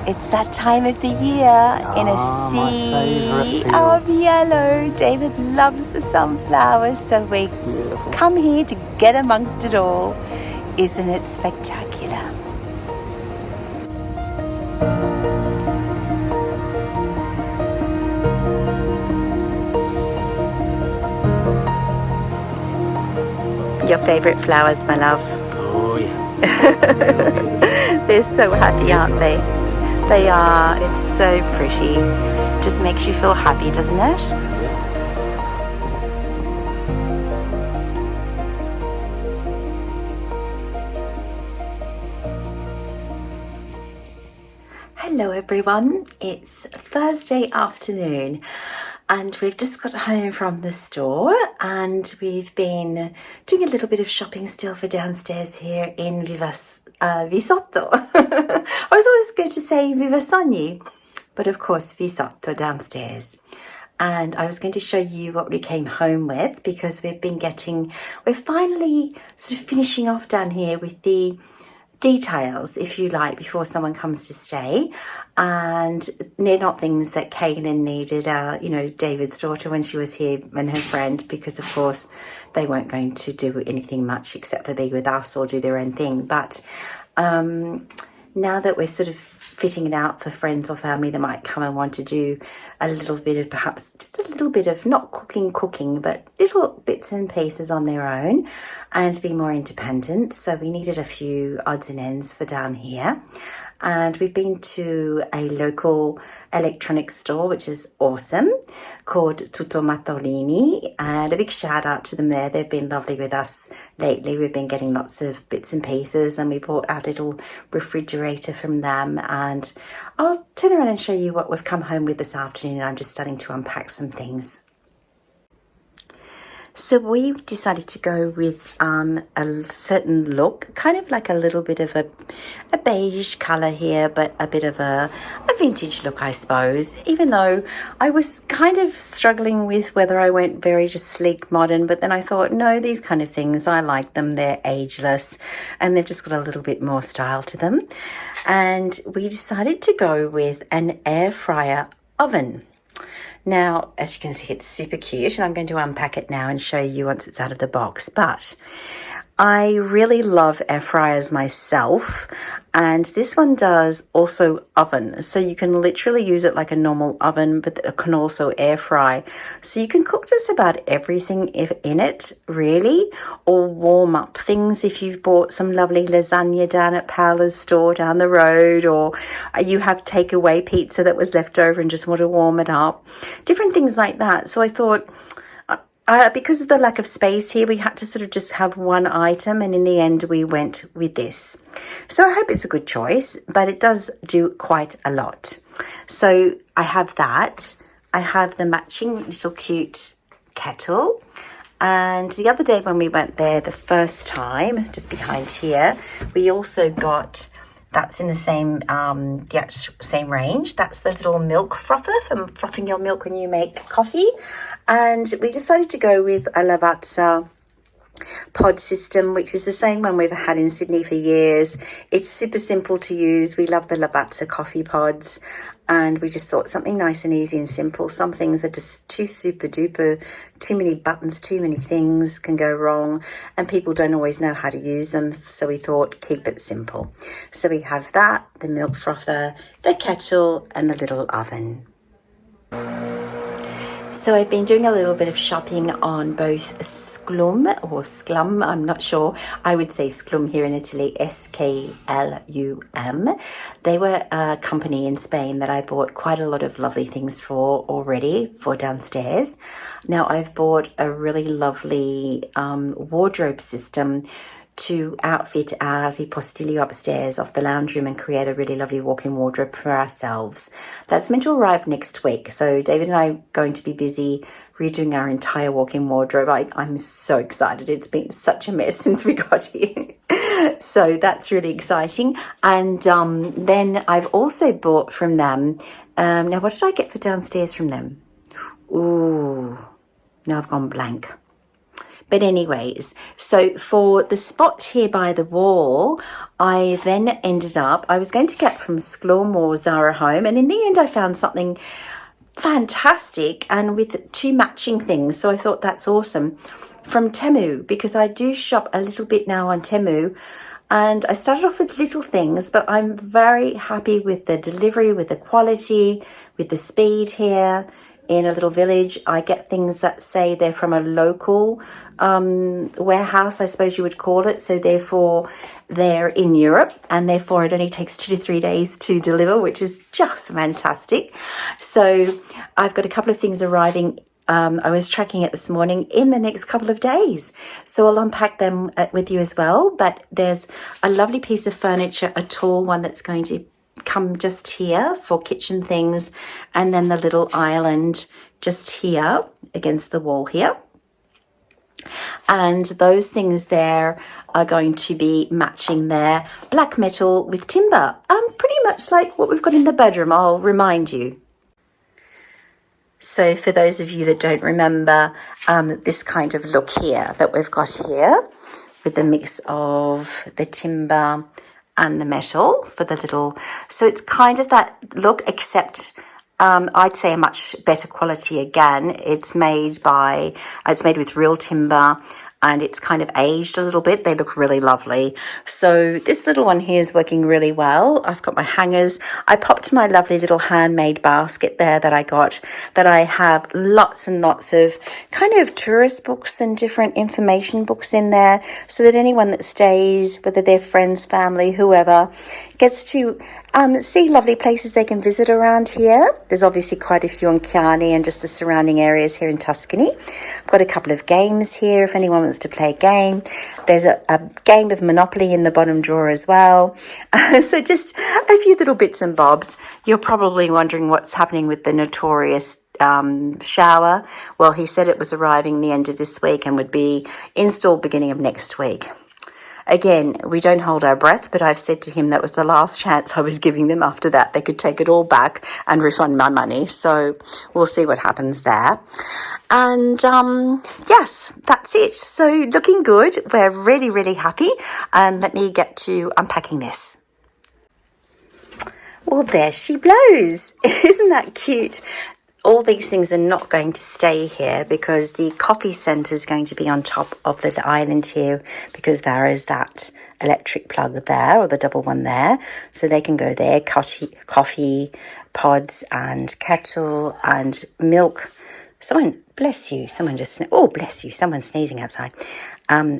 It's that time of the year in a sea of yellow. David loves the sunflowers, so we come here to get amongst it all. Isn't it spectacular? Your favorite flowers, my love? Oh yeah. They're so happy, aren't they? They are. It's so pretty. Just makes you feel happy, doesn't it? Hello everyone, it's Thursday afternoon and we've just got home from the store and we've been doing a little bit of shopping still for downstairs here in Visato. I was always going to say Vivassagni, but of course Visato downstairs. And I was going to show you what we came home with because we're finally sort of finishing off down here with the details, if you like, before someone comes to stay. And they're not things that Kaylin needed, David's daughter, when she was here and her friend, because of course they weren't going to do anything much except for be with us or do their own thing. But now that we're sort of fitting it out for friends or family that might come and want to do a little bit of, perhaps just a little bit of not cooking, but little bits and pieces on their own and be more independent. So we needed a few odds and ends for down here. And we've been to a local electronics store, which is awesome, called Tutto Matolini, and a big shout out to them there. They've been lovely with us lately. We've been getting lots of bits and pieces, and we bought our little refrigerator from them, and I'll turn around and show you what we've come home with this afternoon. I'm just starting to unpack some things. So we decided to go with a certain look, kind of like a little bit of a beige colour here, but a bit of a vintage look, I suppose, even though I was kind of struggling with whether I went very just sleek modern, but then I thought, no, these kind of things, I like them, they're ageless, and they've just got a little bit more style to them. And we decided to go with an air fryer oven. Now, as you can see, it's super cute, and I'm going to unpack it now and show you once it's out of the box. But I really love air fryers myself, and this one does also oven. So you can literally use it like a normal oven, but it can also air fry. So you can cook just about everything in it, really, or warm up things if you've bought some lovely lasagna down at Paola's store down the road, or you have takeaway pizza that was left over and just want to warm it up. Different things like that. So I thought, because of the lack of space here, we had to sort of just have one item, and in the end we went with this. So I hope it's a good choice, but it does do quite a lot. So I have that. I have the matching little cute kettle. And the other day when we went there the first time, just behind here, we also got, that's in the same same range. That's the little milk frother for frothing your milk when you make coffee. And we decided to go with a Lavazza pod system, which is the same one we've had in Sydney for years. It's super simple to use. We love the Lavazza coffee pods, and we just thought something nice and easy and simple. Some things are just too super duper, too many buttons, too many things can go wrong, and people don't always know how to use them. So we thought, keep it simple. So we have that, the milk frother, the kettle, and the little oven. So I've been doing a little bit of shopping on both Sklum or Sklum, I'm not sure. I would say Sklum here in Italy, S-K-L-U-M. They were a company in Spain that I bought quite a lot of lovely things for already for downstairs. Now I've bought a really lovely wardrobe system to outfit our ripostillo upstairs off the lounge room and create a really lovely walk-in wardrobe for ourselves. That's meant to arrive next week. So David and I are going to be busy redoing our entire walk-in wardrobe. I'm so excited. It's been such a mess since we got here. So that's really exciting. And then I've also bought from them, now what did I get for downstairs from them? Ooh, now I've gone blank. But anyways, so for the spot here by the wall, I then ended up, I was going to get from Sklorm or Zara Home, and in the end I found something fantastic and with two matching things. So I thought that's awesome, from Temu, because I do shop a little bit now on Temu. And I started off with little things, but I'm very happy with the delivery, with the quality, with the speed here in a little village. I get things that say they're from a local warehouse, I suppose you would call it. So therefore they're in Europe, and therefore it only takes 2 to 3 days to deliver, which is just fantastic. So I've got a couple of things arriving. I was tracking it this morning, in the next couple of days. So I'll unpack them with you as well. But there's a lovely piece of furniture, a tall one that's going to come just here for kitchen things. And then the little island just here against the wall here. And those things there are going to be matching there. Black metal with timber. Pretty much like what we've got in the bedroom, I'll remind you. So for those of you that don't remember, this kind of look here that we've got here with the mix of the timber and the metal for the little, so it's kind of that look, except I'd say a much better quality again. It's made with real timber, and it's kind of aged a little bit. They look really lovely. So this little one here is working really well. I've got my hangers. I popped my lovely little handmade basket there that I got, that I have lots and lots of kind of tourist books and different information books in there, so that anyone that stays, whether they're friends, family, whoever, gets to see lovely places they can visit around here. There's obviously quite a few on Chianni and just the surrounding areas here in Tuscany. I've got a couple of games here if anyone wants to play a game. There's a game of Monopoly in the bottom drawer as well. So just a few little bits and bobs. You're probably wondering what's happening with the notorious shower. Well, he said it was arriving the end of this week and would be installed beginning of next week. Again, we don't hold our breath, but I've said to him that was the last chance I was giving them. After that, they could take it all back and refund my money. So we'll see what happens there. And yes, that's it. So looking good. We're really, really happy. And let me get to unpacking this. Well, there she blows. Isn't that cute? All these things are not going to stay here because the coffee centre is going to be on top of the island here, because there is that electric plug there, or the double one there. So they can go there, coffee pods and kettle and milk. Someone, bless you, someone just, oh, bless you, someone's sneezing outside.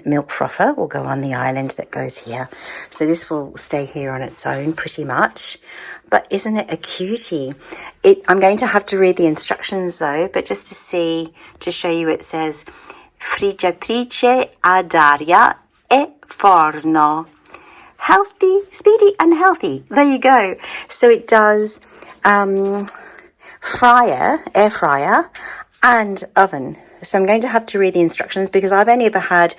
Milk frother will go on the island that goes here. So this will stay here on its own pretty much. But isn't it a cutie? I'm going to have to read the instructions though, but just to show you, it says friggitrice ad aria e forno. Healthy, speedy and healthy. There you go. So it does air fryer and oven. So I'm going to have to read the instructions, because I've only ever had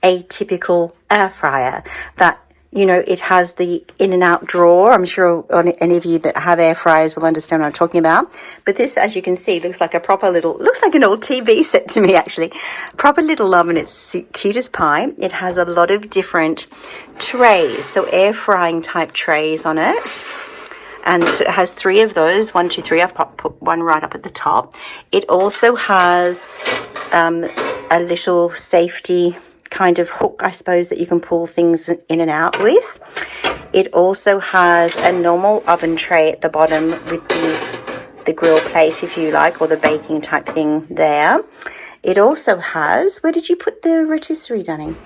a typical air fryer that, you know, it has the in and out drawer. I'm sure any of you that have air fryers will understand what I'm talking about. But this, as you can see, looks like a proper little, looks like an old TV set to me actually. Proper little oven. It's cute as pie. It has a lot of different trays, so air frying type trays on it. And it has 3 of those, 1, 2, 3. I've put one right up at the top. It also has a little safety kind of hook, I suppose, that you can pull things in and out with. It also has a normal oven tray at the bottom with the grill plate, if you like, or the baking type thing there. It also has, where did you put the rotisserie, Dunning?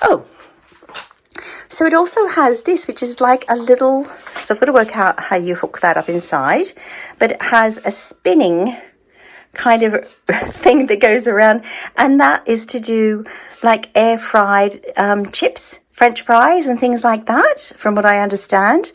Oh, so it also has this, which is like a little, so I've got to work out how you hook that up inside, but it has a spinning kind of thing that goes around, and that is to do like air fried chips, French fries and things like that, from what I understand.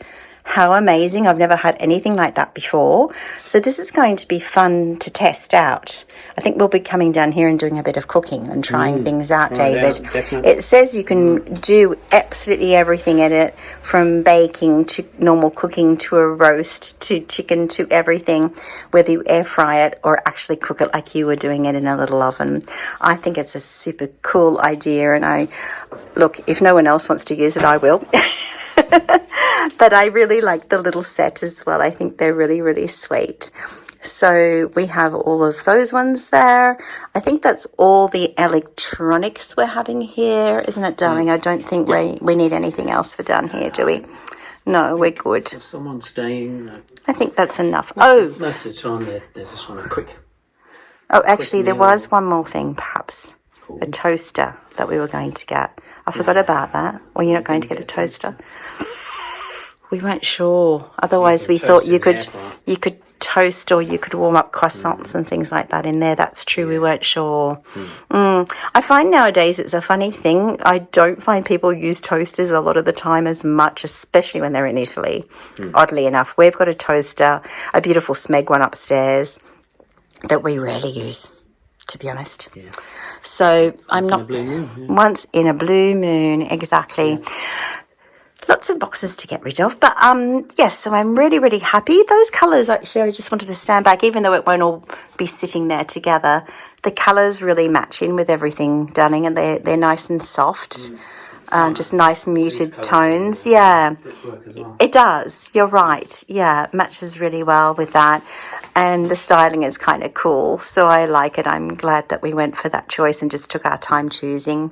How amazing. I've never had anything like that before. So this is going to be fun to test out. I think we'll be coming down here and doing a bit of cooking and trying things out, David. It says you can do absolutely everything in it, from baking to normal cooking to a roast to chicken to everything, whether you air fry it or actually cook it like you were doing it in a little oven. I think it's a super cool idea, and look, if no one else wants to use it, I will. But I really like the little set as well. I think they're really, really sweet. So we have all of those ones there. I think that's all the electronics we're having here, isn't it, darling? I don't think we need anything else for down here, do we? No, we're good. There's someone staying. I think that's enough. Most of the time they just want a quick. Oh, actually, there was one more thing, perhaps. Cool. A toaster that we were going to get. I forgot about that. Well, you're not going to get a toaster. We weren't sure. Otherwise, we thought you could toast, or you could warm up croissants and things like that in there. That's true. We weren't sure. I find nowadays it's a funny thing. I don't find people use toasters a lot of the time as much, especially when they're in Italy. Oddly enough, we've got a toaster, a beautiful Smeg one upstairs that we rarely use, to be honest. Yeah. So I'm not once in a blue moon, exactly. Yeah. Lots of boxes to get rid of, but yes, so I'm really, really happy. Those colours, actually, I just wanted to stand back, even though it won't all be sitting there together. The colours really match in with everything, darling, and they're nice and soft. Just nice muted tones. Yeah, it does. You're right. Yeah, it matches really well with that. And the styling is kind of cool, so I like it. I'm glad that we went for that choice and just took our time choosing.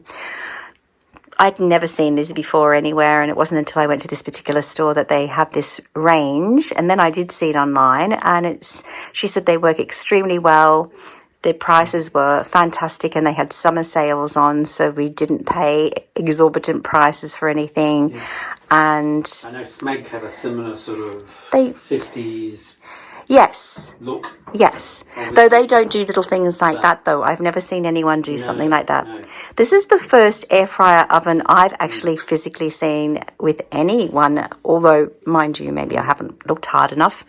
I'd never seen this before anywhere, and it wasn't until I went to this particular store that they have this range. And then I did see it online, and she said they work extremely well. Their prices were fantastic, and they had summer sales on, so we didn't pay exorbitant prices for anything. Yeah. And I know Smeg have a similar sort of 50s look. Yes. Though they don't do little things like that, though. I've never seen anyone do something like that. No. This is the first air fryer oven I've actually physically seen with anyone, although, mind you, maybe I haven't looked hard enough.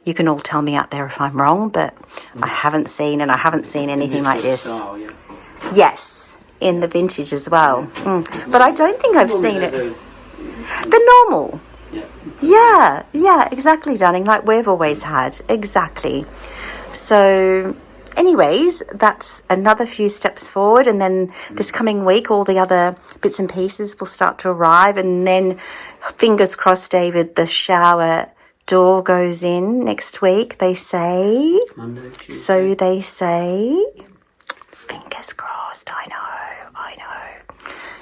You can all tell me out there if I'm wrong, but I haven't seen anything like this. Style, yeah. Yes, in the vintage as well. But I don't think I've seen it. The normal. Yeah, exactly, darling, like we've always had. Exactly. So anyways, that's another few steps forward, and then this coming week all the other bits and pieces will start to arrive, and then fingers crossed, David, the shower door goes in next week, they say. Monday, Tuesday. So they say. Fingers crossed. I know.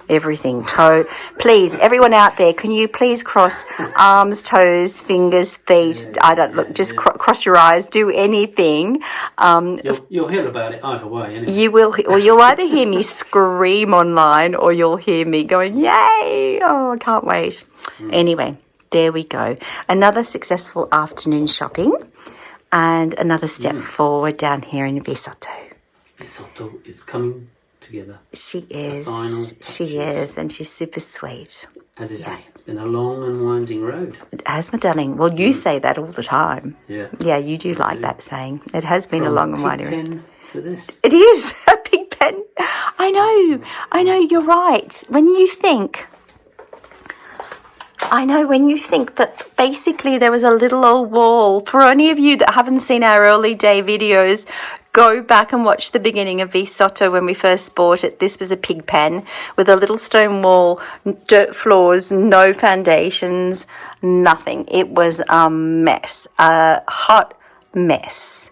Everything. Please, everyone out there, can you please cross arms, toes, fingers, feet? I don't look. Just cross your eyes. Do anything. You'll hear about it either way. Anyway. You will, or you'll either hear me scream online, or you'll hear me going, "Yay! Oh, I can't wait." Anyway, there we go. Another successful afternoon shopping, and another step forward down here in Visato. Visato is coming together. She is, and she's super sweet. As you say, it's been a long and winding road. It has, my darling. Well, you say that all the time. Yeah, you do like that saying. It has been a long and winding road. To this. It is a big pen. I know. You're right. When you think that basically there was a little old wall. For any of you that haven't seen our early day videos, go back and watch the beginning of Visato when we first bought it. This was a pig pen with a little stone wall, dirt floors, no foundations, nothing. It was a mess, a hot mess.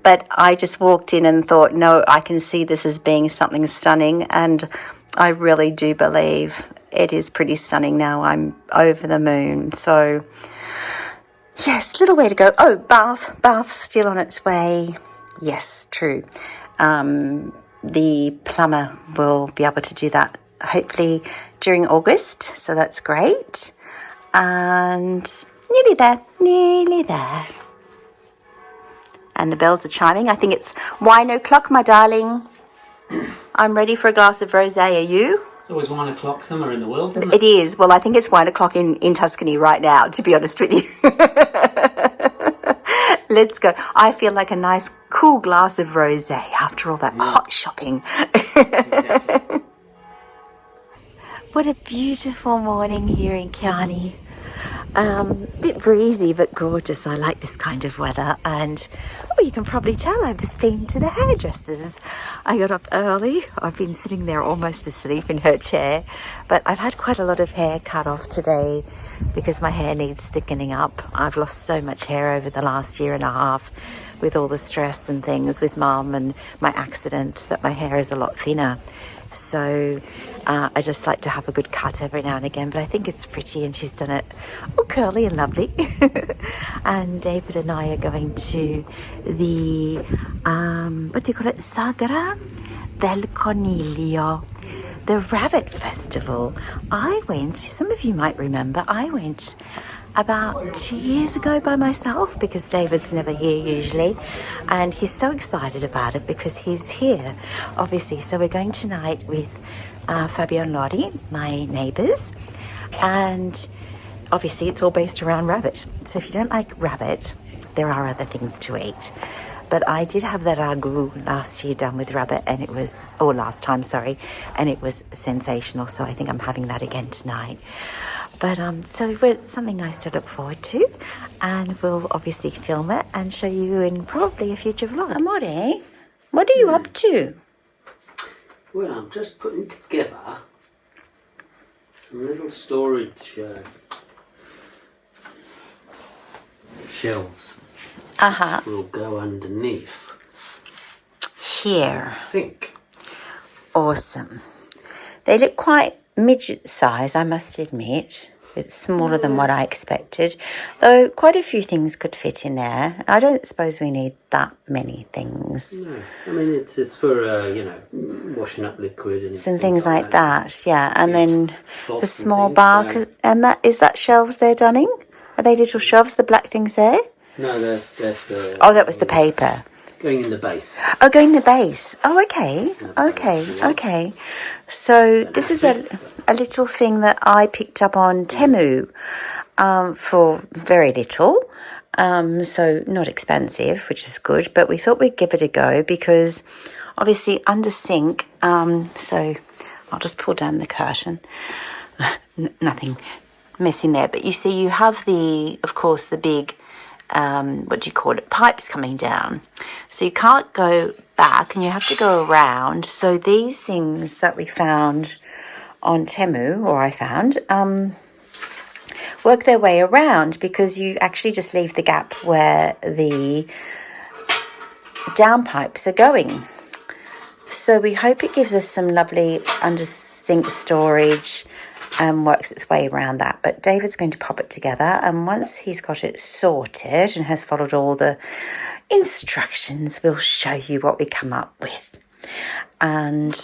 But I just walked in and thought, no, I can see this as being something stunning, and I really do believe it is pretty stunning now. I'm over the moon. So, yes, little way to go. Oh, bath still on its way. Yes, true. The plumber will be able to do that hopefully during August, so that's great. And nearly there. And the bells are chiming. I think it's wine o'clock, my darling. I'm ready for a glass of rosé. Are you? It's It's always 1 o'clock somewhere in the world, isn't It is. Well, I think it's 1 o'clock in Tuscany right now, to be honest with you. Let's go. I feel like a nice cool glass of rosé after all that hot shopping. Exactly. What a beautiful morning here in Chianni. Bit breezy but gorgeous. I like this kind of weather, and you can probably tell I've just been to the hairdressers. I got up early. I've been sitting there almost asleep in her chair, but I've had quite a lot of hair cut off today because my hair needs thickening up. I've lost so much hair over the last year and a half with all the stress and things with mum and my accident that my hair is a lot thinner. So I just like to have a good cut every now and again, but I think it's pretty, and she's done it all curly and lovely. And David and I are going to the, what do you call it, Sagra del Coniglio, the Rabbit Festival. I went, some of you might remember, I went about 2 years ago by myself because David's never here usually, and he's so excited about it because he's here, obviously. So we're going tonight with Fabio and Lottie, my neighbours, and obviously it's all based around rabbit. So if you don't like rabbit, there are other things to eat. But I did have that ragu last year done with rabbit, and it was, or last time, sorry, and it was sensational. So I think I'm having that again tonight. But so it's something nice to look forward to, and we'll obviously film it and show you in probably a future vlog. Amore, what are you up to? Well, I'm just putting together some little storage shelves. Will go underneath here. Sink. Awesome. They look quite midget size, I must admit. It's smaller than what I expected, though quite a few things could fit in there. I don't suppose we need that many things. No, I mean it's for you know, washing up liquid and some things like that. Yeah, and then the small bar, and that is that shelves there, Dunning? Are they little shelves? The black things there? No, they're for, oh, that was the paper. Going in the base. Oh, going in the base. Oh, okay. Okay. So this is a little thing that I picked up on Temu for very little. So not expensive, which is good. But we thought we'd give it a go because obviously under sink. So I'll just pull down the curtain. Nothing messing there. But you see, you have of course, the big, what do you call it, pipes coming down. So you can't go back and you have to go around. So these things that we found on Temu, or I found, work their way around because you actually just leave the gap where the downpipes are going. So we hope it gives us some lovely under sink storage and works its way around that. But David's going to pop it together, and once he's got it sorted and has followed all the instructions, we'll show you what we come up with. And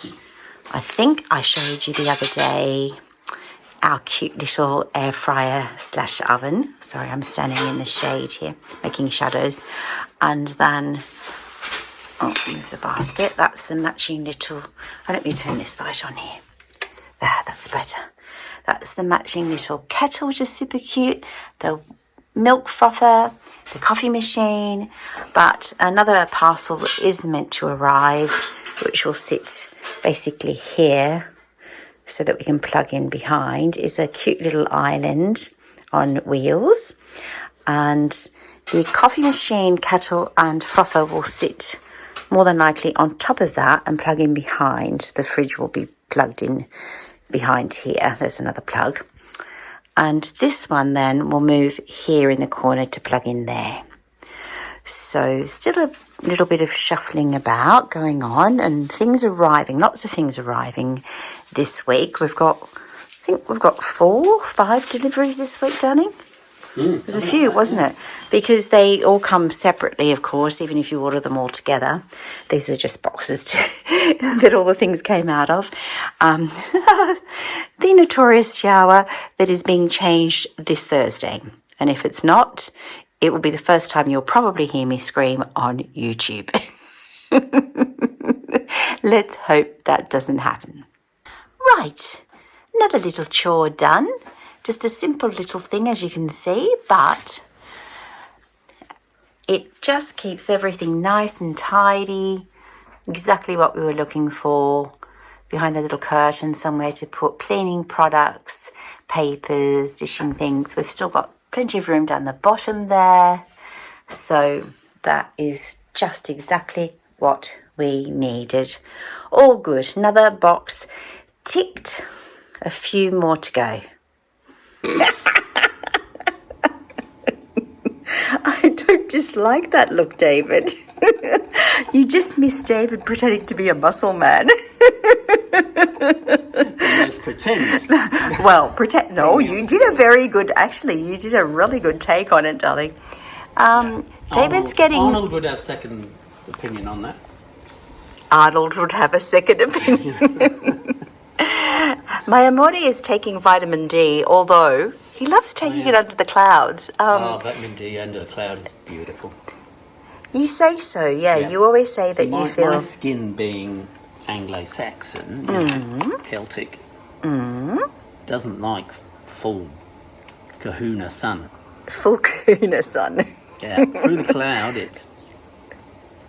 I think I showed you the other day our cute little air fryer / oven. Sorry, I'm standing in the shade here making shadows. And then move the basket. That's the matching little, let me turn this light on here. There, that's better. That's the matching little kettle, which is super cute. The milk frother, the coffee machine, but another parcel that is meant to arrive, which will sit basically here so that we can plug in behind, is a cute little island on wheels. And the coffee machine, kettle and frother will sit more than likely on top of that and plug in behind. The fridge will be plugged in behind here. There's another plug. And this one then will move here in the corner to plug in there. So still a little bit of shuffling about going on, and things arriving, lots of things arriving this week. I think we've got 4, 5 deliveries this week, Danny. There's a few, wasn't it? Because they all come separately, of course, even if you order them all together. These are just boxes that all the things came out of. The notorious shower that is being changed this Thursday. And if it's not, it will be the first time you'll probably hear me scream on YouTube. Let's hope that doesn't happen. Right, another little chore done. Just a simple little thing, as you can see, but it just keeps everything nice and tidy. Exactly what we were looking for. Behind the little curtain, somewhere to put cleaning products, papers, dishing things. We've still got plenty of room down the bottom there. So that is just exactly what we needed. All good. Another box ticked. A few more to go. I don't dislike that look, David. You just miss David pretending to be a muscle man. Pretend. Well, pretend. No, you did a very good. Actually, you did a really good take on it, darling. David's getting. Arnold would have second opinion on that. Arnold would have a second opinion. My Amore is taking vitamin D, although he loves taking it under the clouds. Vitamin D under the cloud is beautiful. You say so, yeah. You always say that you feel. My skin being Anglo-Saxon, Celtic, doesn't like full kahuna sun. Full kahuna sun. Yeah, through the cloud, it's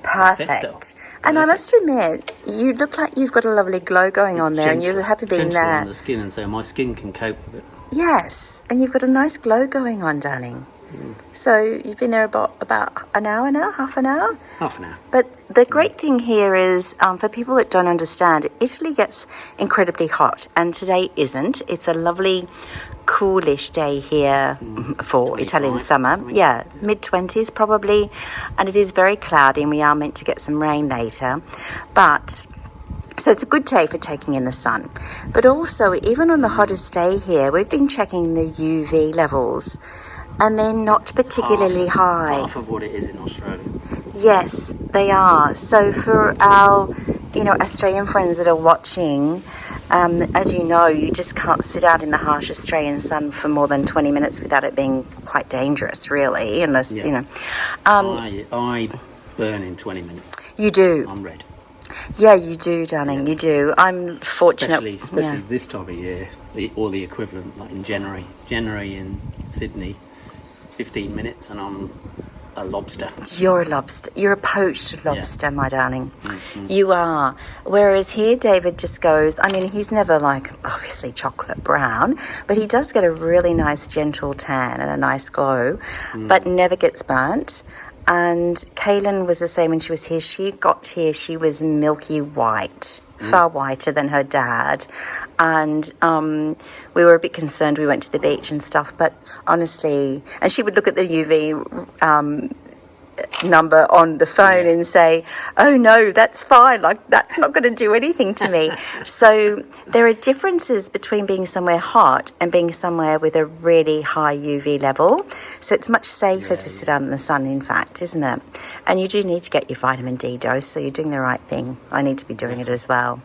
perfect. And I must admit, you look like you've got a lovely glow going on there, and you're happy being there. On the skin, and so my skin can cope with it. Yes, and you've got a nice glow going on, darling. So you've been there about an hour now, half an hour? Half an hour. But the great thing here is, for people that don't understand, Italy gets incredibly hot, and today isn't. It's a lovely, coolish day here for Italian summer. Yeah, mid-20s probably, and it is very cloudy, and we are meant to get some rain later. But so it's a good day for taking in the sun. But also, even on the hottest day here, we've been checking the UV levels, and they're not particularly high. Half of what it is in Australia. Yes, they are. So for our, Australian friends that are watching, as you know, you just can't sit out in the harsh Australian sun for more than 20 minutes without it being quite dangerous, really, unless, I burn in 20 minutes. You do? I'm red. Yeah, you do, darling, you do. I'm fortunate. Especially this time of year, or the equivalent, like in January. January in Sydney, 15 minutes and I'm a lobster. You're a lobster. You're a poached lobster, my darling. You are. Whereas here, David just goes, he's never obviously chocolate brown, but he does get a really nice gentle tan and a nice glow, but never gets burnt. And Kaylin was the same when she was here. She got here, she was milky white, far whiter than her dad. And we were a bit concerned. We went to the beach and stuff, but honestly, and she would look at the UV number on the phone and say, oh no, that's fine, that's not going to do anything to me. So there are differences between being somewhere hot and being somewhere with a really high UV level. So it's much safer to sit out in the sun, in fact, isn't it? And you do need to get your vitamin D dose, so you're doing the right thing. I need to be doing it as well.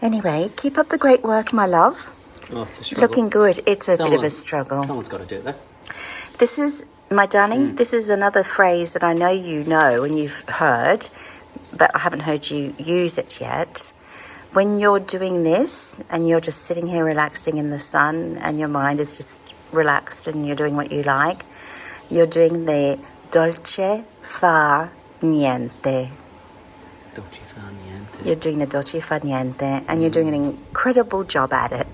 Anyway, keep up the great work, my love. Oh, it's a struggle. Looking good. It's a bit of a struggle. Someone's got to do that. This is, my darling, this is another phrase that I know you know and you've heard, but I haven't heard you use it yet. When you're doing this and you're just sitting here relaxing in the sun and your mind is just relaxed and you're doing what you like, you're doing the dolce far niente. Dolce far niente. You're doing the dolce far niente, and you're doing an incredible job at it.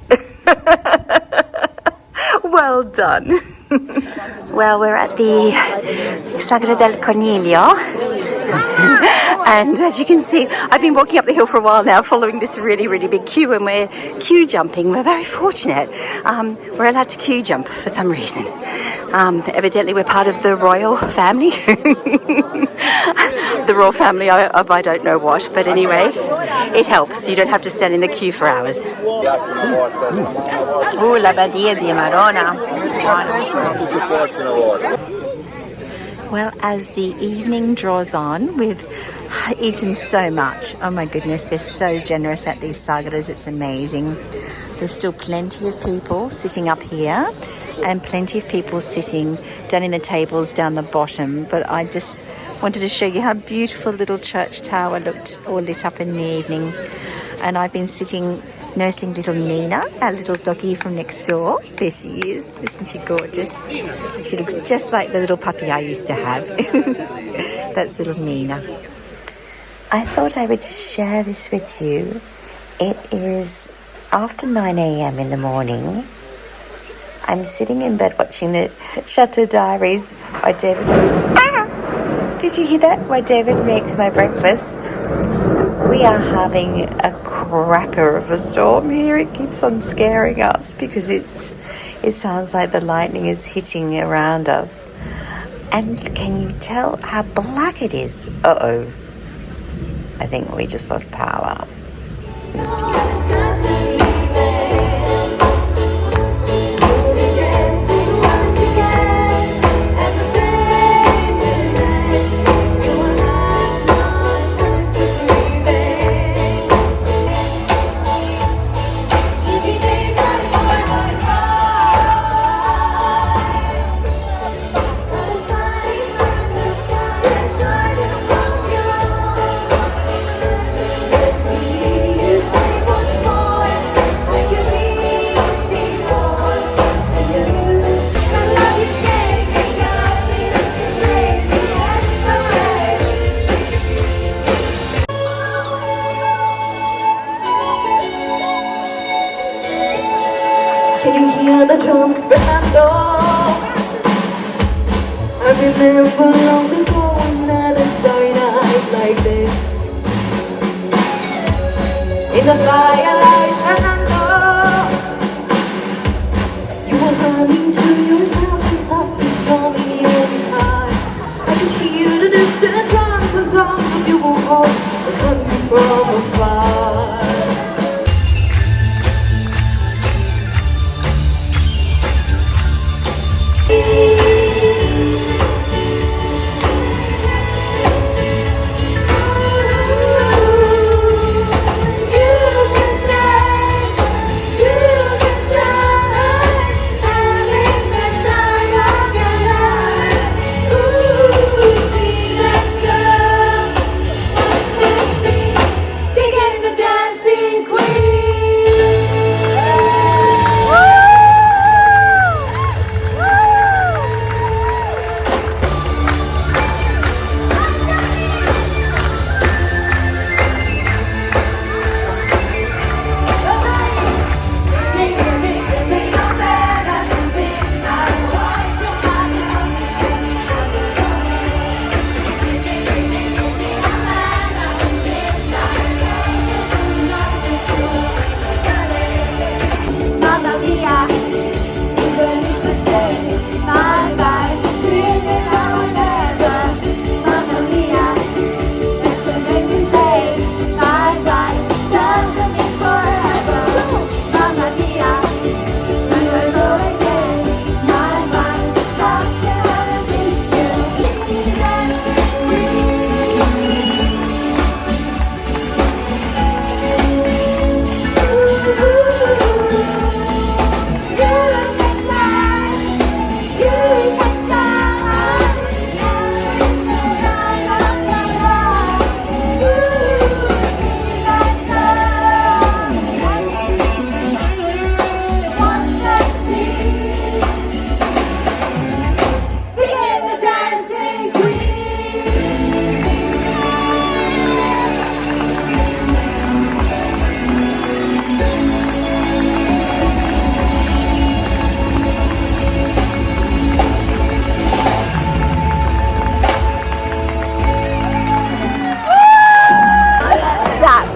Well done. Well, we're at the Sagra del Coniglio. And as you can see, I've been walking up the hill for a while now, following this really, really big queue, and we're queue jumping. We're very fortunate. We're allowed to queue jump for some reason. Evidently, we're part of the royal family. The royal family of I don't know what, but anyway, it helps. You don't have to stand in the queue for hours. Oh, la badia di Marona. Well, as the evening draws on, we've eaten so much. Oh my goodness, they're so generous at these sagras. It's amazing. There's still plenty of people sitting up here and plenty of people sitting down in the tables down the bottom. But I just wanted to show you how beautiful little church tower looked all lit up in the evening. And I've been sitting nursing little Nina, our little doggie from next door. There she is. Isn't she gorgeous? She looks just like the little puppy I used to have. That's little Nina. I thought I would just share this with you. It is after 9 a.m. in the morning. I'm sitting in bed watching the Chateau Diaries by David. Ah! Did you hear that? Why David makes my breakfast. We are having a cracker of a storm here. It keeps on scaring us because it sounds like the lightning is hitting around us. And can you tell how black it is? Uh-oh. I think we just lost power. Can you hear the drums, Fernando? I remember long ago another starry night like this. In the firelight, Fernando, you were running to yourself and softly strumming every time. I could hear the distant drums and songs of bugle calls were coming from afar.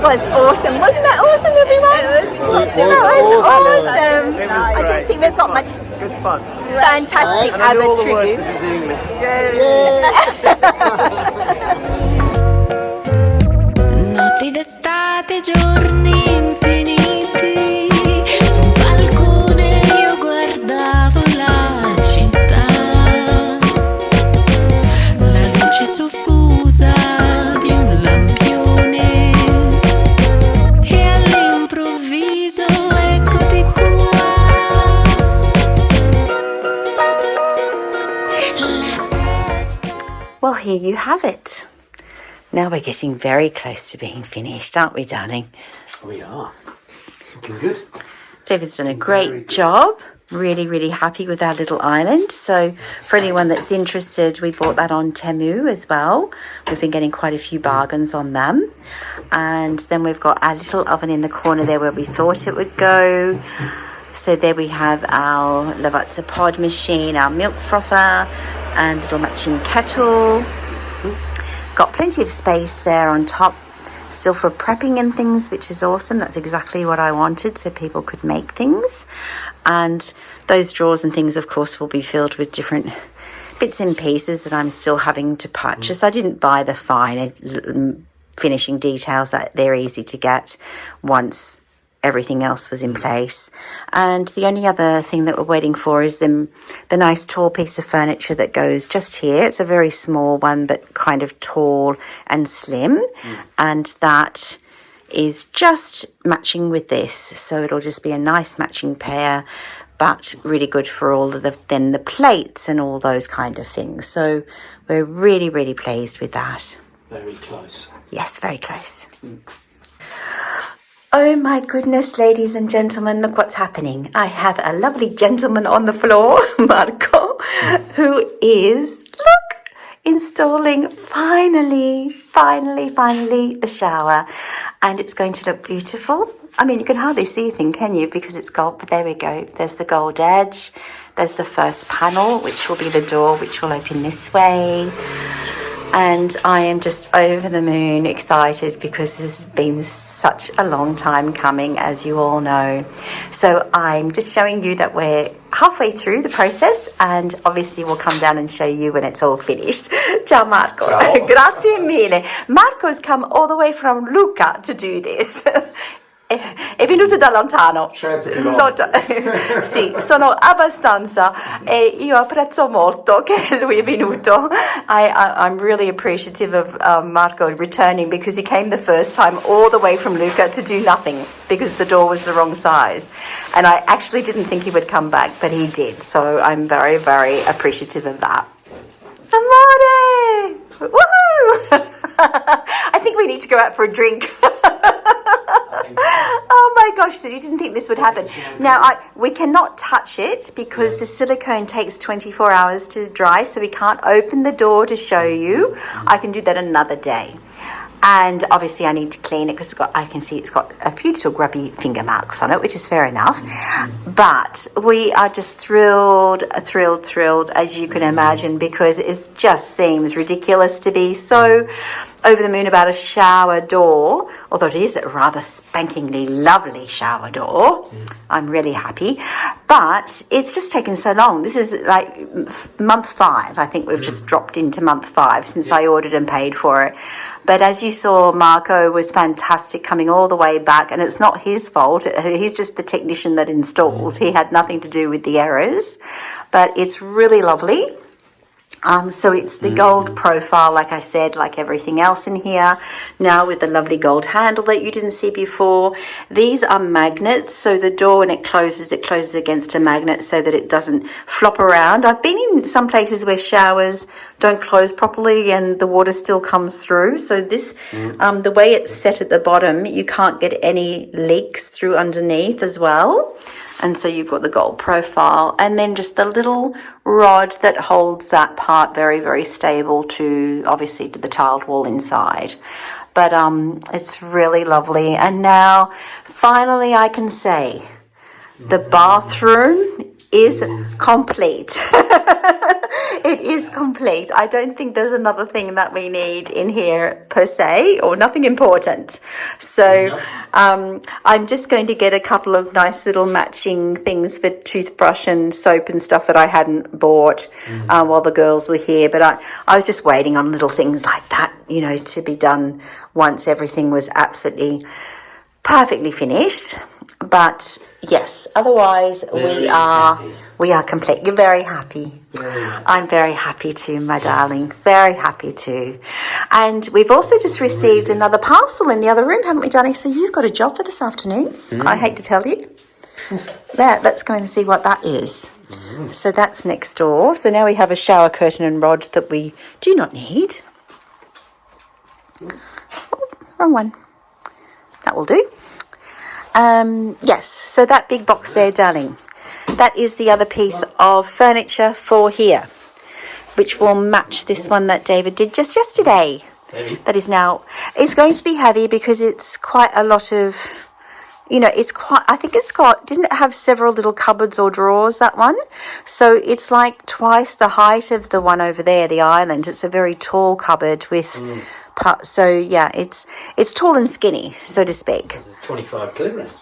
Was awesome. Wasn't that awesome, everyone? That was awesome. It was I don't great. think we've got much Good fun. fantastic And I knew ABBA all the words tribute. because it was English. Notti d'estate, giorni infiniti, su un balcone io guardavo la città, la luce soffusa di un lampione e all'improvviso eccoti qua. Well, here you have it. Now we're getting very close to being finished, aren't we, darling? We are. Looking good. David's done a great job. Really, really happy with our little island. So for anyone that's interested, we bought that on Temu as well. We've been getting quite a few bargains on them. And then we've got our little oven in the corner there where we thought it would go. So there we have our Lavazza pod machine, our milk frother, and little matching kettle. Got plenty of space there on top, still for prepping and things, which is awesome. That's exactly what I wanted, so people could make things. And those drawers and things, of course, will be filled with different bits and pieces that I'm still having to purchase. I didn't buy the fine finishing details. That they're easy to get once everything else was in place. And the only other thing that we're waiting for is the nice tall piece of furniture that goes just here. It's a very small one, but kind of tall and slim. And that is just matching with this. So it'll just be a nice matching pair, but really good for all of the plates and all those kind of things. So we're really, really pleased with that. Very close. Yes, very close. Oh my goodness, ladies and gentlemen, look what's happening. I have a lovely gentleman on the floor, Marco, who is, look, installing finally the shower. And it's going to look beautiful. I mean, you can hardly see a thing, can you? Because it's gold, but there we go. There's the gold edge. There's the first panel, which will be the door, which will open this way. And I am just over the moon excited because this has been such a long time coming, as you all know. So I'm just showing you that we're halfway through the process, and obviously we'll come down and show you when it's all finished. Ciao Marco. Ciao. Grazie mille. Marco's come all the way from Lucca to do this. È venuto da lontano. Sì, sono abbastanza e io apprezzo molto che lui è venuto. I'm really appreciative of Marco returning, because he came the first time all the way from Lucca to do nothing because the door was the wrong size. And I actually didn't think he would come back, but he did. So I'm very, very appreciative of that. Amore! Woohoo! I think we need to go out for a drink. Oh my gosh, so you didn't think this would happen. Now, we cannot touch it because the silicone takes 24 hours to dry, so we can't open the door to show you. I can do that another day. And obviously I need to clean it because I can see it's got a few little grubby finger marks on it, which is fair enough. But we are just thrilled, as you can imagine, because it just seems ridiculous to be so over the moon about a shower door, although it is a rather spankingly lovely shower door. I'm really happy. But it's just taken so long. This is like month 5. I think we've just dropped into month 5 since I ordered and paid for it. But as you saw, Marco was fantastic coming all the way back, and it's not his fault. He's just the technician that installs. He had nothing to do with the errors, but it's really lovely. So it's the gold profile, like I said, like everything else in here. Now with the lovely gold handle that you didn't see before. These are magnets, so the door, when it closes against a magnet so that it doesn't flop around. I've been in some places where showers don't close properly and the water still comes through. So this, the way it's set at the bottom, you can't get any leaks through underneath as well. And so you've got the gold profile, and then just the little rod that holds that part very, very stable to, obviously, to the tiled wall inside. But it's really lovely. And now, finally, I can say the bathroom is complete. It is complete. I don't think there's another thing that we need in here per se, or nothing important. So I'm just going to get a couple of nice little matching things for toothbrush and soap and stuff that I hadn't bought while the girls were here. But I was just waiting on little things like that, you know, to be done once everything was absolutely perfectly finished. But yes, otherwise we are complete. You're very happy. I'm very happy too, my darling. Very happy too. And we've also just received another parcel in the other room, haven't we, darling? So you've got a job for this afternoon. I hate to tell you. Let's go and see what that is. So that's next door. So now we have a shower curtain and rod that we do not need. Oh, wrong one. That will do. Yes, so that big box there, darling, that is the other piece of furniture for here, which will match this one that David did just yesterday. Heavy. That is now, it's going to be heavy because it's quite a lot of, you know, it's quite, I think it's got, didn't it have several little cupboards or drawers, that one? So it's like twice the height of the one over there, the island. It's a very tall cupboard with, so yeah, it's tall and skinny, so to speak. This is 25 kilograms.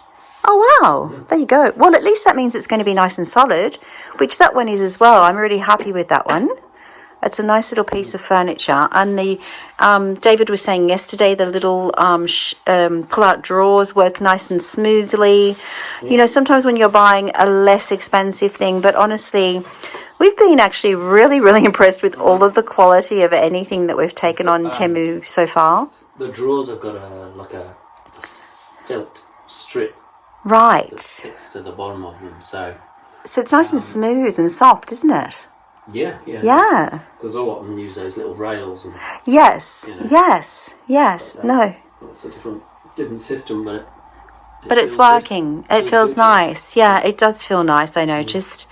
Oh, wow. There you go. Well, at least that means it's going to be nice and solid, which that one is as well. I'm really happy with that one. It's a nice little piece of furniture. And the David was saying yesterday, the little pull-out drawers work nice and smoothly. You know, sometimes when you're buying a less expensive thing, but honestly, we've been actually really, really impressed with all of the quality of anything that we've taken on Temu so far. The drawers have got a felt strip Right. that sticks to the bottom of them, so it's nice and smooth and soft, isn't it? yeah. Because a lot of them use those little rails, and Yes, you know, yes. No, it's a different system, but it's feels working. good. It feels good. nice. Yeah, it does feel nice. I noticed.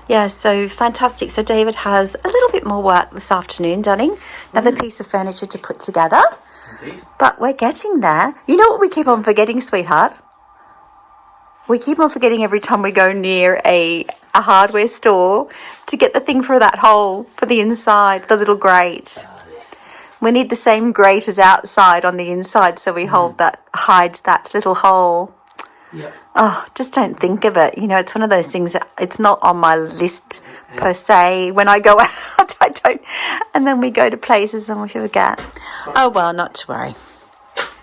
Yeah, so fantastic. So David has a little bit more work this afternoon, darling. Another piece of furniture to put together. Indeed. But we're getting there. You know what we keep on forgetting, sweetheart? We keep on forgetting every time we go near a hardware store to get the thing for that hole, for the inside, the little grate. We need the same grate as outside on the inside, so we hide that little hole. Yeah. Oh, just don't think of it. You know, it's one of those things that it's not on my list per se. When I go out, I don't. And then we go to places and we forget. Oh, well, not to worry.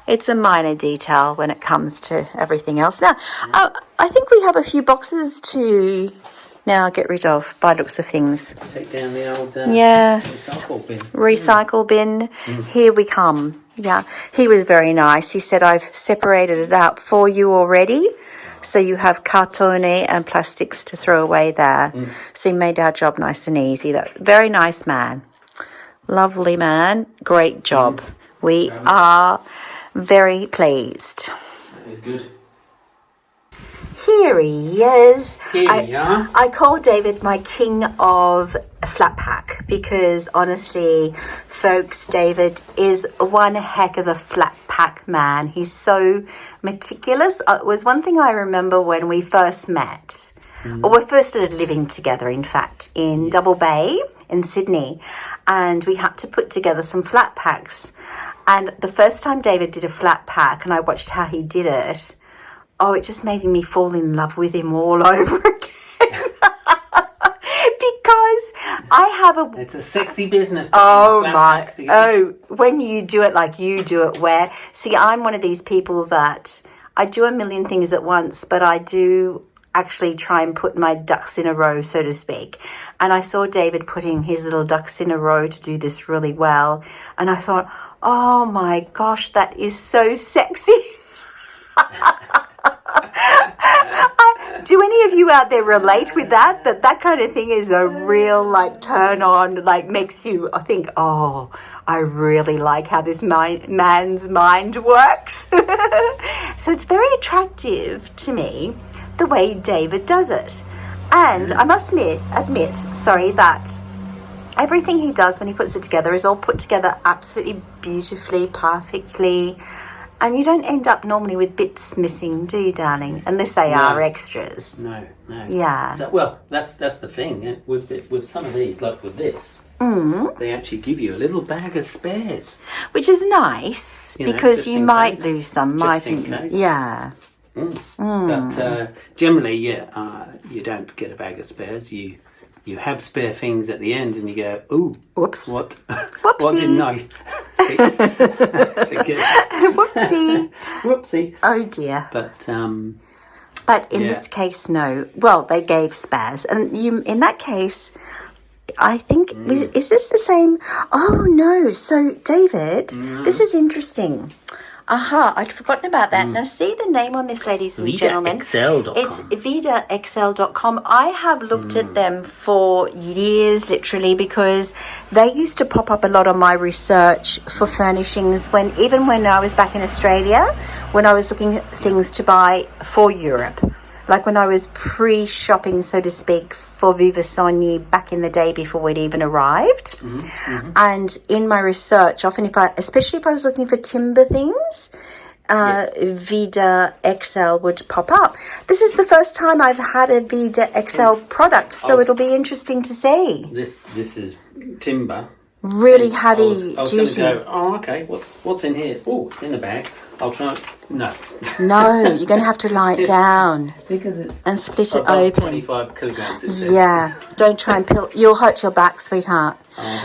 It's a minor detail when it comes to everything else. Now, I think we have a few boxes to now get rid of by looks of things. Take down the old Recycle bin. Here we come. Yeah, he was very nice. He said, I've separated it out for you already. So you have cartone and plastics to throw away there. So he made our job nice and easy. Very nice man. Lovely man. Great job. We are very pleased. That is good. Here he is. Here we are. I call David my king of flat pack because honestly, folks, David is one heck of a flat pack man. He's so meticulous. It was one thing I remember when we first met, or we first started living together, in fact, in Double Bay in Sydney, and we had to put together some flat packs. And the first time David did a flat pack and I watched how he did it, oh, it just made me fall in love with him all over again. Because I have It's a sexy business. When you do it like you do it, where, see, I'm one of these people that I do a million things at once, but I do actually try and put my ducks in a row, so to speak. And I saw David putting his little ducks in a row to do this really well. And I thought, oh my gosh, that is so sexy. Do any of you out there relate with that? That kind of thing is a real, like, turn on, like, makes you think, oh, I really like how this man's mind works. So it's very attractive to me, the way David does it. And I must admit, that everything he does when he puts it together is all put together absolutely beautifully, perfectly. And you don't end up normally with bits missing, do you, darling? Unless they are extras. No. Yeah. So, well, that's the thing. With some of these, like with this, they actually give you a little bag of spares. Which is nice, because you might lose some, mightn't you? Case. Yeah. But generally, you don't get a bag of spares. You have spare things at the end, and you go, "Ooh, whoops! What Whoopsie. didn't I fix to get?" Whoopsie! Oh dear! But in this case, no. Well, they gave spares, and in that case, I think is this the same? Oh no! So David, this is interesting. Aha, I'd forgotten about that. Now, see the name on this, ladies and gentlemen. VidaXL.com. It's VidaXL.com. I have looked at them for years, literally, because they used to pop up a lot on my research for furnishings even when I was back in Australia, when I was looking at things to buy for Europe. Like when I was pre-shopping, so to speak, for Visato back in the day before we'd even arrived. And in my research, often especially if I was looking for timber things, Vida XL would pop up. This is the first time I've had a Vida XL product, so it'll be interesting to see. This is timber. Really heavy duty. Okay, what's in here? Oh, it's in the bag. I'll try. No, you're going to have to lie down because it's and split it above open. 25 kilograms. It says. Yeah, don't try and peel. You'll hurt your back, sweetheart.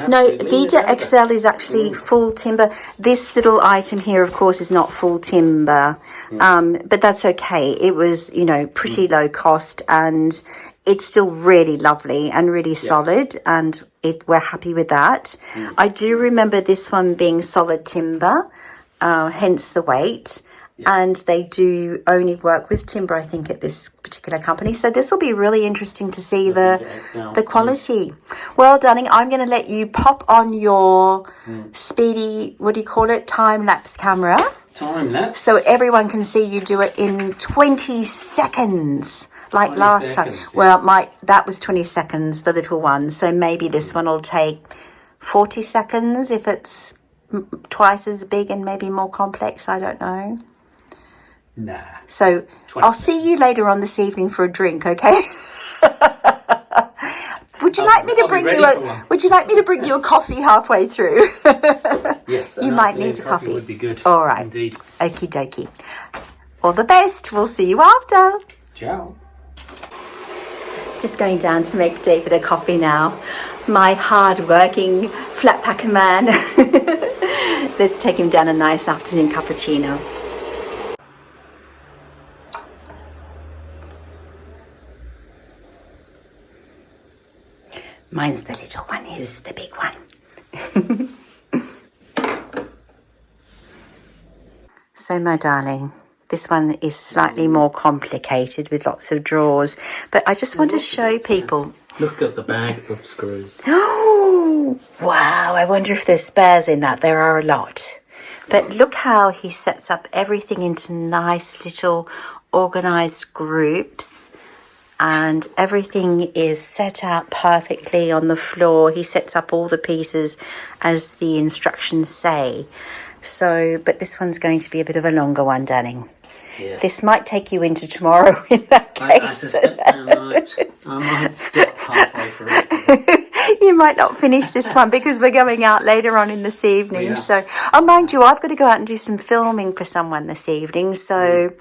No, Vida XL is actually full timber. This little item here, of course, is not full timber, but that's okay. It was, pretty low cost, and it's still really lovely and really solid, and we're happy with that. I do remember this one being solid timber, hence the weight. And they do only work with timber, I think, at this particular company. So this will be really interesting to see the quality. Well, darling, I'm going to let you pop on your speedy, what do you call it, time-lapse camera. Time-lapse? So everyone can see you do it in 20 seconds, like last time. Yeah. Well, that was 20 seconds, the little one. So maybe this one will take 40 seconds if it's twice as big and maybe more complex. I don't know. Nah. So I'll see you later on this evening for a drink, okay? Would you like me to bring you a coffee halfway through? Yes. You might need a coffee. Would be good. All right. Indeed. Okie dokie. All the best. We'll see you after. Ciao. Just going down to make David a coffee now. My hard-working flat packer man. Let's take him down a nice afternoon cappuccino. Mine's the little one, his the big one. So, my darling, this one is slightly more complicated with lots of drawers, but I just want to show people. Look at the bag of screws. Oh, wow. I wonder if there's spares in that. There are a lot. But look how he sets up everything into nice little organized groups. And everything is set out perfectly on the floor. He sets up all the pieces as the instructions say. So, but this one's going to be a bit of a longer one, darling. Yes. This might take you into tomorrow in that case. I suspect I might stop halfway through it. You might not finish this one because we're going out later on in this evening. So, mind you, I've got to go out and do some filming for someone this evening. So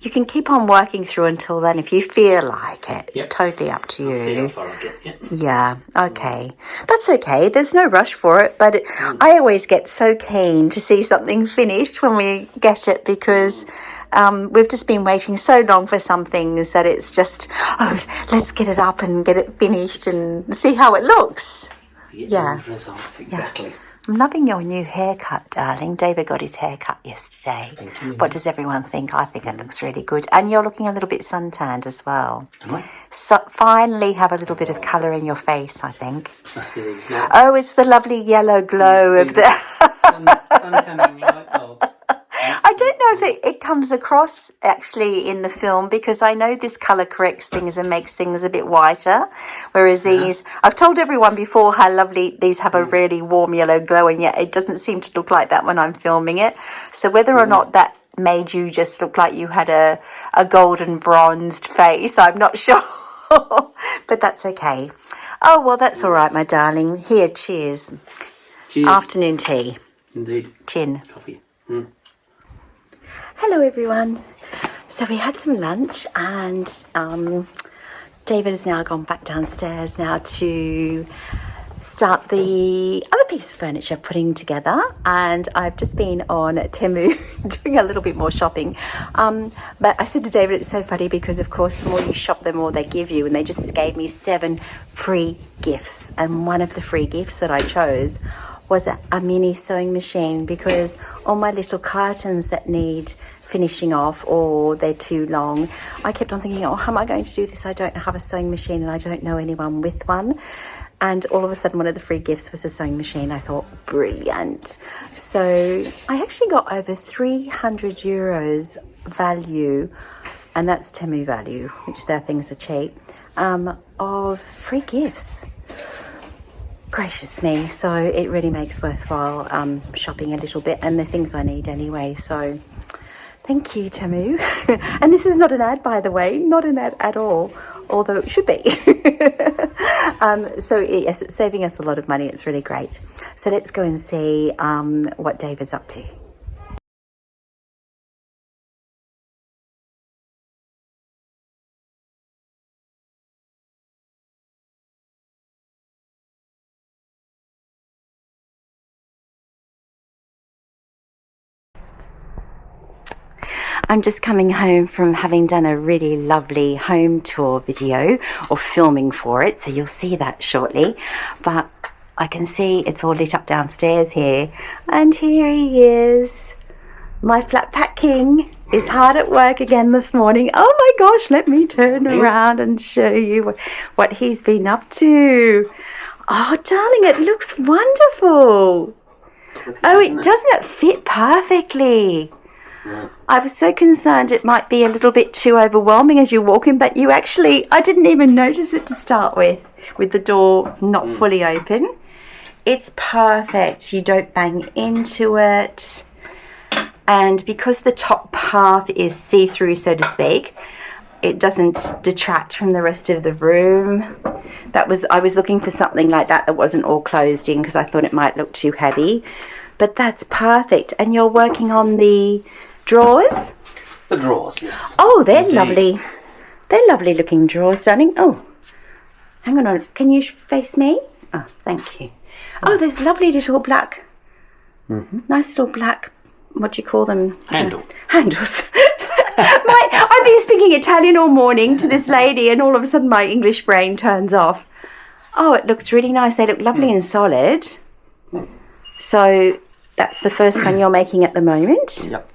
you can keep on working through until then if you feel like it. It's totally up to you. I'll see how far I get. Yeah, okay. That's okay. There's no rush for it. But I always get so keen to see something finished when we get it because we've just been waiting so long for some things that it's just, let's get it up and get it finished and see how it looks. Yeah. Results, exactly. Yeah. I'm loving your new haircut, darling. David got his haircut yesterday. Thank you. What does everyone think? I think it looks really good. And you're looking a little bit suntanned as well. Am I? So finally have a little bit of colour in your face, I think. Must be these lights. Oh, it's the lovely yellow glow of the... Sun-tanning light bulbs. I don't know if it comes across actually in the film because I know this colour corrects things and makes things a bit whiter, whereas these, I've told everyone before how lovely these have a really warm yellow glow, and yet it doesn't seem to look like that when I'm filming it. So whether or not that made you just look like you had a golden bronzed face, I'm not sure, but that's okay. Oh, well, that's all right, my darling. Here, cheers. Cheers. Afternoon tea. Indeed. Chin. Coffee. Hello everyone. So we had some lunch and David has now gone back downstairs now to start the other piece of furniture putting together, and I've just been on Temu doing a little bit more shopping, but I said to David it's so funny because of course the more you shop the more they give you, and they just gave me 7 free gifts, and one of the free gifts that I chose was a mini sewing machine, because all my little cartons that need finishing off or they're too long, I kept on thinking, oh, how am I going to do this? I don't have a sewing machine and I don't know anyone with one. And all of a sudden, one of the free gifts was a sewing machine. I thought, brilliant. So I actually got over 300 euros value, and that's Temu value, which their things are cheap, of free gifts. Gracious me. So it really makes worthwhile shopping a little bit, and the things I need anyway. So thank you, Temu. And this is not an ad, by the way, not an ad at all, although it should be. So yes, it's saving us a lot of money. It's really great. So let's go and see what David's up to. I'm just coming home from having done a really lovely home tour video, or filming for it, so you'll see that shortly. But I can see it's all lit up downstairs here, and here he is. My flat pack king is hard at work again this morning. Oh my gosh, let me turn around and show you what he's been up to. Oh darling, it looks wonderful. Oh, doesn't it fit perfectly? I was so concerned it might be a little bit too overwhelming as you walk in, but you actually, I didn't even notice it to start with the door not fully open. It's perfect. You don't bang into it. And because the top half is see-through, so to speak, it doesn't detract from the rest of the room. I was looking for something like that wasn't all closed in, because I thought it might look too heavy. But that's perfect. And you're working on the drawers? The drawers, yes. Oh, they're lovely. They're lovely looking drawers, darling. Oh, hang on. Can you face me? Oh, thank you. Oh, there's lovely little black, nice little black, what do you call them? Handles. I've been speaking Italian all morning to this lady, and all of a sudden my English brain turns off. Oh, it looks really nice. They look lovely and solid. So that's the first one you're making at the moment? Yep.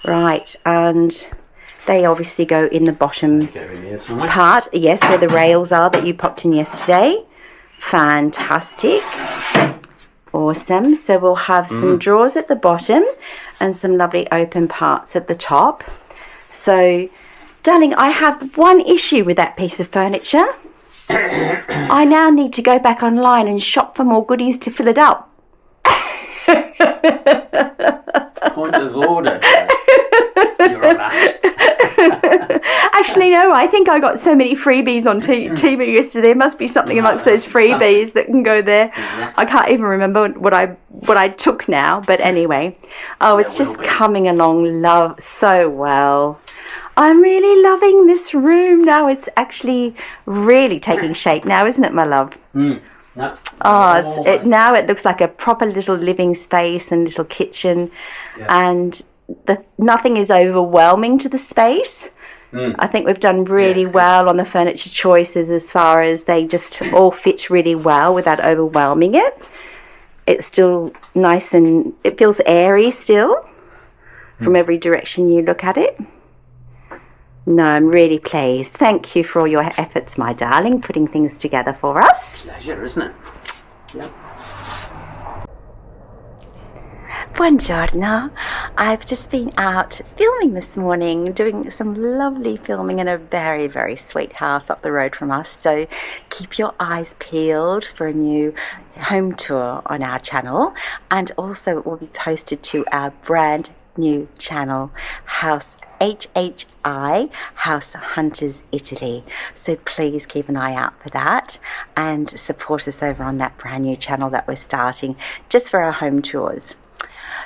Right, and they obviously go in the bottom part, yes, where the rails are that you popped in yesterday. Fantastic. Awesome. So we'll have some drawers at the bottom and some lovely open parts at the top. So, darling, I have one issue with that piece of furniture. I now need to go back online and shop for more goodies to fill it up. Point of order. You're on that. Actually, no, I think I got so many freebies on TV yesterday. There must be something amongst those freebies that can go there. Exactly. I can't even remember what I took now, but anyway. Oh, it's just coming along so well. I'm really loving this room now. It's actually really taking shape now, isn't it, my love? No. Oh, now it looks like a proper little living space and little kitchen, and nothing is overwhelming to the space. I think we've done really well on the furniture choices, as far as they just all fit really well without overwhelming it. It's still nice and it feels airy still from every direction you look at it. No, I'm really pleased. Thank you for all your efforts, my darling, putting things together for us. Pleasure, isn't it? Yep. Buongiorno. I've just been out filming this morning, doing some lovely filming in a very, very sweet house up the road from us. So keep your eyes peeled for a new home tour on our channel. And also it will be posted to our brand new channel, HHI House Hunters Italy. So please keep an eye out for that and support us over on that brand new channel that we're starting just for our home tours.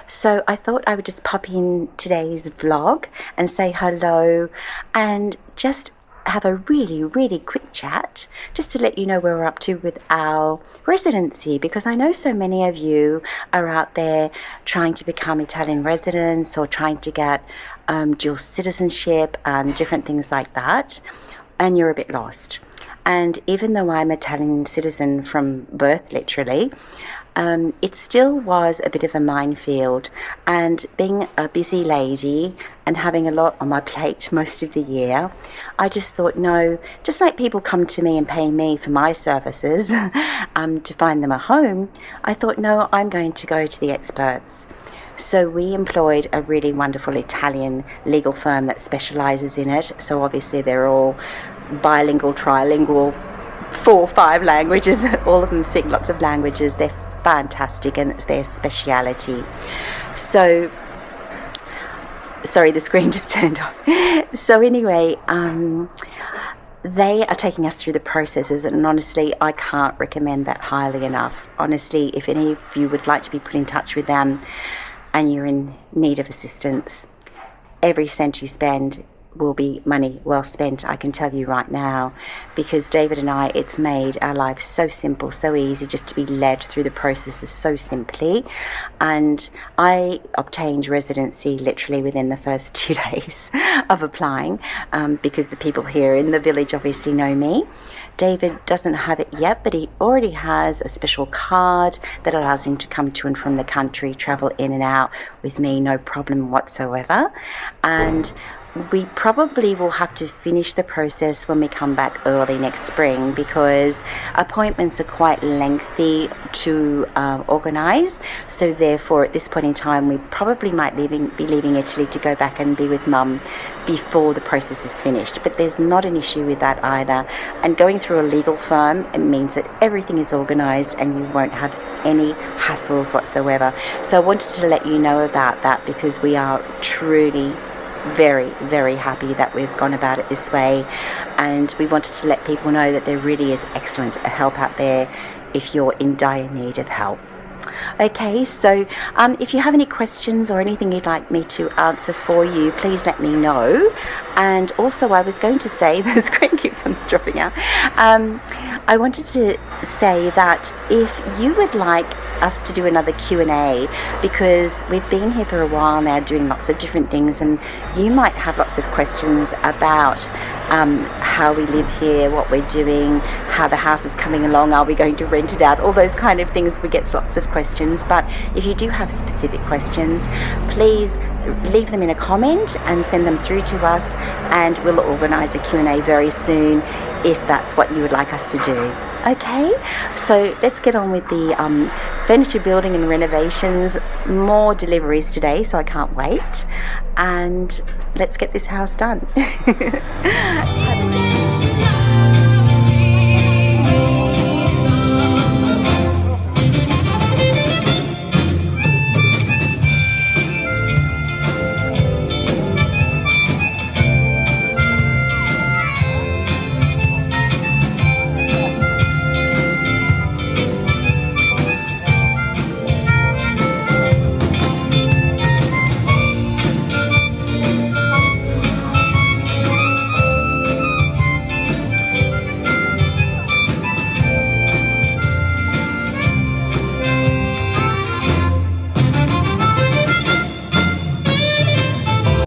So I thought I would just pop in today's vlog and say hello and just have a really, really quick chat just to let you know where we're up to with our residency, because I know so many of you are out there trying to become Italian residents or trying to get dual citizenship and different things like that, and you're a bit lost. And even though I'm Italian citizen from birth, literally, it still was a bit of a minefield, and being a busy lady and having a lot on my plate most of the year, I just thought, no, just like people come to me and pay me for my services to find them a home, I thought, no, I'm going to go to the experts. So we employed a really wonderful Italian legal firm that specializes in it. So obviously they're all bilingual, trilingual, 4 or 5 languages. All of them speak lots of languages. They're fantastic, and it's their speciality. So, sorry, the screen just turned off. So anyway, they are taking us through the processes, and honestly, I can't recommend that highly enough. Honestly, if any of you would like to be put in touch with them and you're in need of assistance, every cent you spend will be money well spent, I can tell you right now, because David and I, it's made our lives so simple, so easy just to be led through the processes so simply. And I obtained residency literally within the first 2 days of applying, because the people here in the village obviously know me. David doesn't have it yet, but he already has a special card that allows him to come to and from the country, travel in and out with me, no problem whatsoever. And we probably will have to finish the process when we come back early next spring, because appointments are quite lengthy to organise. So therefore, at this point in time, we probably might be leaving Italy to go back and be with Mum before the process is finished. But there's not an issue with that either. And going through a legal firm, it means that everything is organised and you won't have any hassles whatsoever. So I wanted to let you know about that, because we are truly very, very happy that we've gone about it this way, and we wanted to let people know that there really is excellent help out there if you're in dire need of help. Okay, so if you have any questions or anything you'd like me to answer for you, please let me know. And also, I was going to say, the screen keeps on dropping out. I wanted to say that if you would like us to do another Q&A, because we've been here for a while now doing lots of different things, and you might have lots of questions about how we live here, what we're doing, how the house is coming along, are we going to rent it out, all those kind of things. We get lots of questions, but if you do have specific questions, please leave them in a comment and send them through to us, and we'll organise a Q&A very soon if that's what you would like us to do. Okay, so let's get on with the furniture building and renovations. More deliveries today, so I can't wait, and let's get this house done.